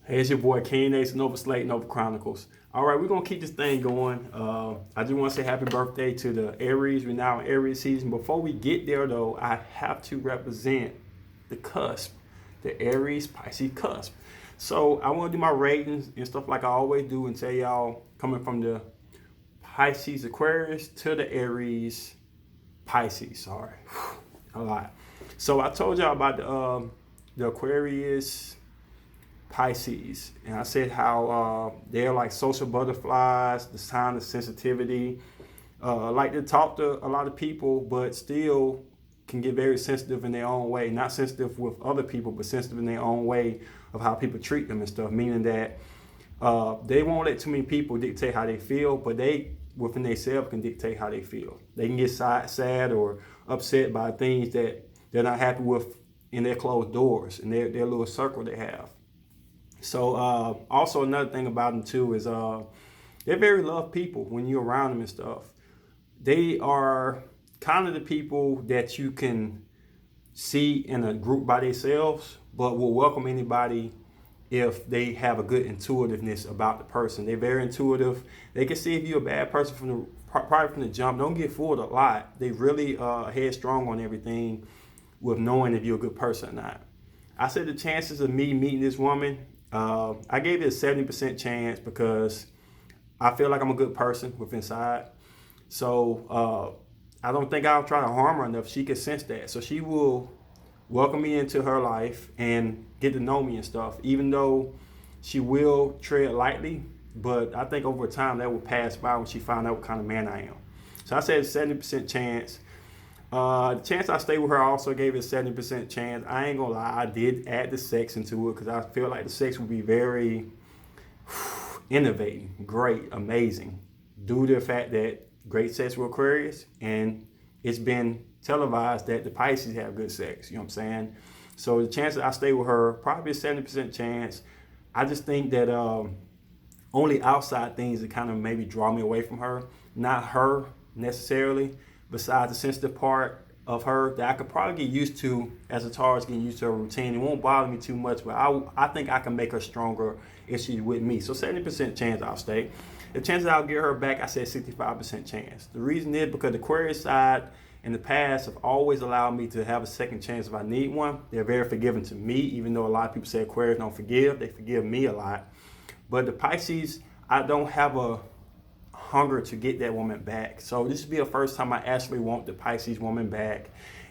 Hey, it's your boy King Ace, Nova Slate, Nova Chronicles. All right, we're going to keep this thing going. I just want to say happy birthday to the Aries. We're now in Aries season. Before we get there, though, I have to represent the cusp, the Aries Pisces cusp. So I want to do my ratings and stuff like I always do and tell y'all coming from the Pisces Aquarius to the Aries Pisces. Sorry, a lot. So I told y'all about the Aquarius Pisces, and I said how they're like social butterflies, the sign of sensitivity, like to talk to a lot of people, but still can get very sensitive in their own way. Not sensitive with other people, but sensitive in their own way of how people treat them and stuff. Meaning that they won't let too many people dictate how they feel, but they within themselves can dictate how they feel. They can get sad or upset by things that they're not happy with in their closed doors, in their little circle they have. So also another thing about them too is they're very loved people when you're around them and stuff. They are kind of the people that you can see in a group by themselves, but will welcome anybody if they have a good intuitiveness about the person. They're very intuitive. They can see if you're a bad person probably from the jump. Don't get fooled a lot. They really headstrong on everything with knowing if you're a good person or not. I said the chances of me meeting this woman, I gave it a 70% chance because I feel like I'm a good person with inside. So I don't think I'll try to harm her enough. She can sense that. So she will welcome me into her life and get to know me and stuff, even though she will tread lightly. But I think over time that will pass by when she finds out what kind of man I am. So I said 70% chance. The chance I stay with her, I also gave it a 70% chance. I ain't gonna lie, I did add the sex into it because I feel like the sex would be very innovating, great, amazing, due to the fact that great sex with Aquarius, and it's been televised that the Pisces have good sex. You know what I'm saying? So the chance that I stay with her, probably a 70% chance. I just think that only outside things that kind of maybe draw me away from her, not her necessarily. Besides the sensitive part of her that I could probably get used to as a Taurus, getting used to her routine. It won't bother me too much, but I think I can make her stronger if she's with me. So 70% chance I'll stay. The chances I'll get her back, I said 65% chance. The reason is because the Aquarius side in the past have always allowed me to have a second chance if I need one. They're very forgiving to me, even though a lot of people say Aquarius don't forgive. They forgive me a lot. But the Pisces, I don't have a hunger to get that woman back. So this will be the first time I actually want the Pisces woman back.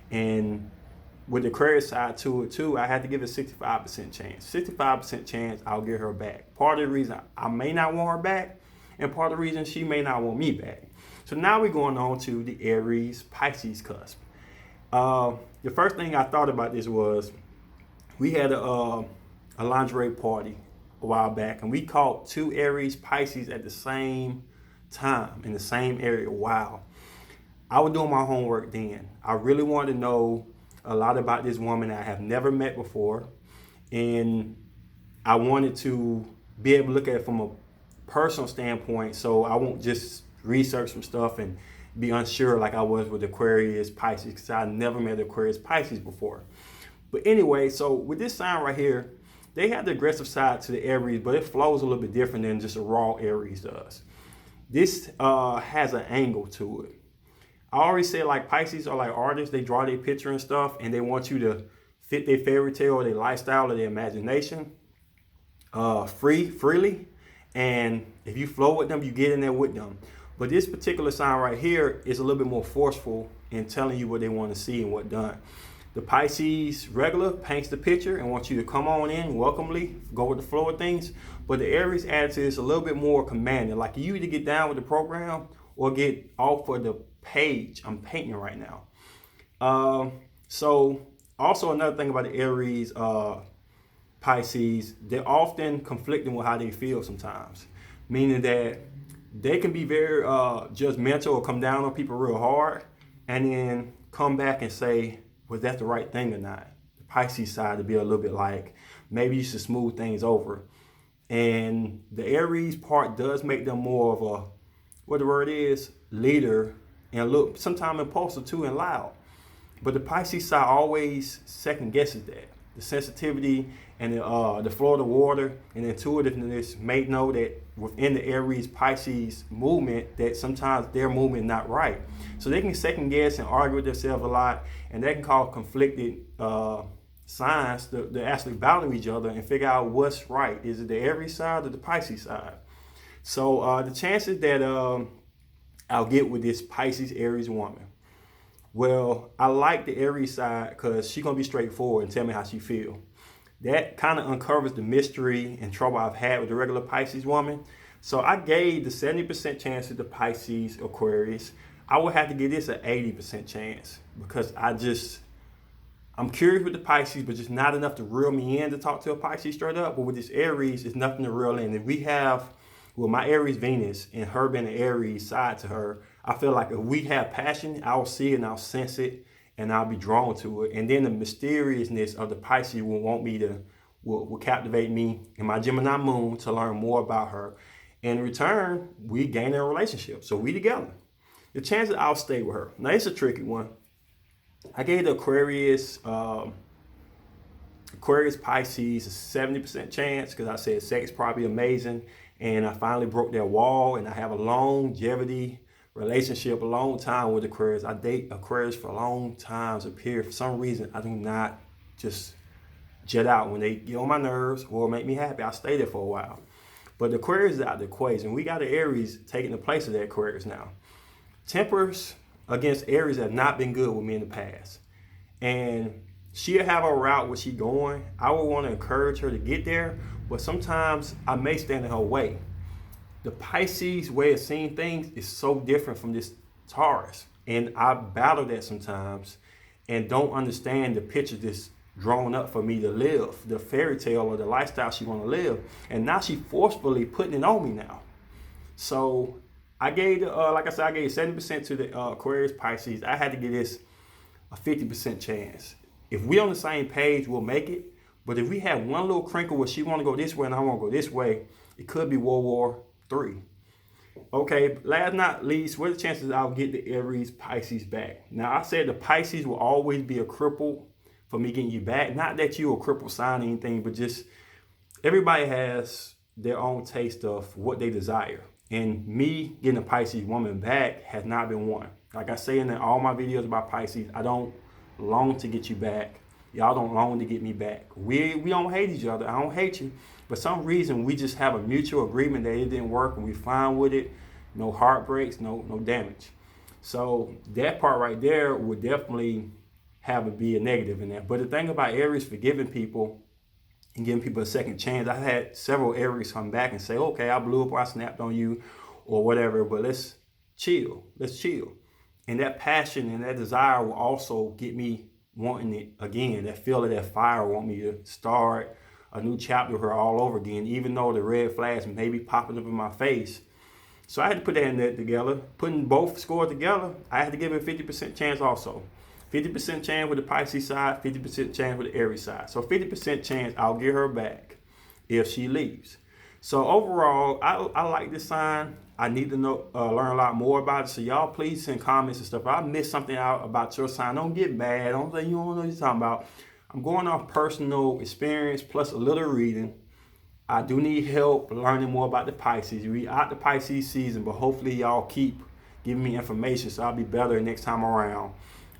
And with the Aquarius side to it too, I had to give it a 65% chance. 65% chance I'll get her back. Part of the reason I may not want her back, and part of the reason she may not want me back. So now we're going on to the Aries Pisces cusp. The first thing I thought about this was we had a lingerie party a while back, and we caught two Aries Pisces at the same time in the same area. Wow. I was doing my homework then. I really wanted to know a lot about this woman I have never met before, and I wanted to be able to look at it from a personal standpoint, so I won't just research some stuff and be unsure like I was with Aquarius Pisces, because I never met Aquarius Pisces before. But anyway, so with this sign right here, they have the aggressive side to the Aries, but it flows a little bit different than just a raw Aries does. This has an angle to it. I already said like Pisces are like artists. They draw their picture and stuff, and they want you to fit their fairy tale or their lifestyle or their imagination freely. And if you flow with them, you get in there with them. But this particular sign right here is a little bit more forceful in telling you what they want to see and what done. The Pisces regular paints the picture and wants you to come on in welcomely, go with the flow of things. But the Aries attitude is a little bit more commanding. Like you either get down with the program or get off of the page I'm painting right now. So also another thing about the Aries Pisces, they're often conflicting with how they feel sometimes. Meaning that they can be very judgmental or come down on people real hard and then come back and say, was that the right thing or not? The Pisces side to be a little bit like, maybe you should smooth things over. And the Aries part does make them more of a, what the word is, leader, and look, sometimes impulsive too and loud. But the Pisces side always second guesses that. The sensitivity and the flow of the water and intuitiveness may know that within the Aries Pisces movement that sometimes their movement is not right. So they can second guess and argue with themselves a lot, and that can cause conflicted signs to actually battle each other and figure out what's right. Is it the Aries side or the Pisces side? So the chances that I'll get with this Pisces Aries woman. Well, I like the Aries side because she's going to be straightforward and tell me how she feel. That kind of uncovers the mystery and trouble I've had with the regular Pisces woman. So I gave the 70% chance to the Pisces Aquarius. I would have to give this an 80% chance because I'm curious with the Pisces, but just not enough to reel me in to talk to a Pisces straight up. But with this Aries, it's nothing to reel in. If we have, well, my Aries Venus and her being an Aries side to her, I feel like if we have passion, I'll see it and I'll sense it and I'll be drawn to it. And then the mysteriousness of the Pisces will captivate me in my Gemini moon to learn more about her. In return, we gain a relationship. So we together. The chances I'll stay with her. Now, it's a tricky one. I gave the Aquarius Pisces a 70% chance because I said sex probably amazing. And I finally broke that wall and I have a longevity relationship, a long time with Aquarius. I date Aquarius for a long time. So for some reason, I do not just jet out when they get on my nerves or make me happy. I stay there for a while. But the Aquarius is out of the equation. We got the Aries taking the place of the Aquarius now. Tempers against Aries have not been good with me in the past. And she'll have a route where she's going. I would want to encourage her to get there, but sometimes I may stand in her way. The Pisces way of seeing things is so different from this Taurus. And I battle that sometimes and don't understand the picture that's drawn up for me to live, the fairy tale or the lifestyle she want to live. And now she forcefully putting it on me now. So I gave, like I said, I gave 70% to the Aquarius Pisces. I had to give this a 50% chance. If we on the same page, we'll make it. But if we have one little crinkle where she want to go this way and I want to go this way, it could be World War III. Okay, last not least, what are the chances I'll get the Aries Pisces back? Now, I said the Pisces will always be a cripple for me getting you back. Not that you're a cripple sign or anything, but just everybody has their own taste of what they desire. And me getting a Pisces woman back has not been one. Like I say in all my videos about Pisces, I don't long to get you back. Y'all don't long to get me back. We don't hate each other. I don't hate you. But some reason we just have a mutual agreement that it didn't work and we fine with it. No heartbreaks, no damage. So that part right there would definitely be a negative in that. But the thing about Aries forgiving people and giving people a second chance, I had several Aries come back and say, okay, I blew up or I snapped on you or whatever, but let's chill. And that passion and that desire will also get me wanting it again. That feel of that fire want me to start a new chapter with her all over again, even though the red flags may be popping up in my face. So I had to put that together. Putting both scores together, I had to give it a 50% chance also. 50% chance with the Pisces side, 50% chance with the Aries side. So 50% chance I'll get her back if she leaves. So overall, I like this sign. I need to learn a lot more about it. So y'all please send comments and stuff. If I missed something out about your sign, don't get mad. Don't say you don't know what you're talking about. I'm going off personal experience plus a little reading. I do need help learning more about the Pisces. We out the Pisces season, but hopefully y'all keep giving me information so I'll be better next time around.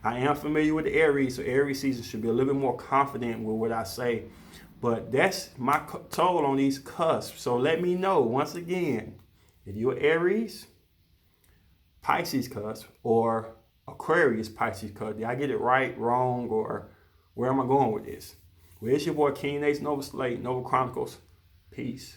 I am familiar with the Aries, so Aries season should be a little bit more confident with what I say. But that's my toll on these cusps. So let me know, once again, if you're Aries, Pisces cusp, or Aquarius Pisces cusp. Did I get it right, wrong, or where am I going with this? Well, it's your boy King Ace, Nova Slate, Nova Chronicles. Peace.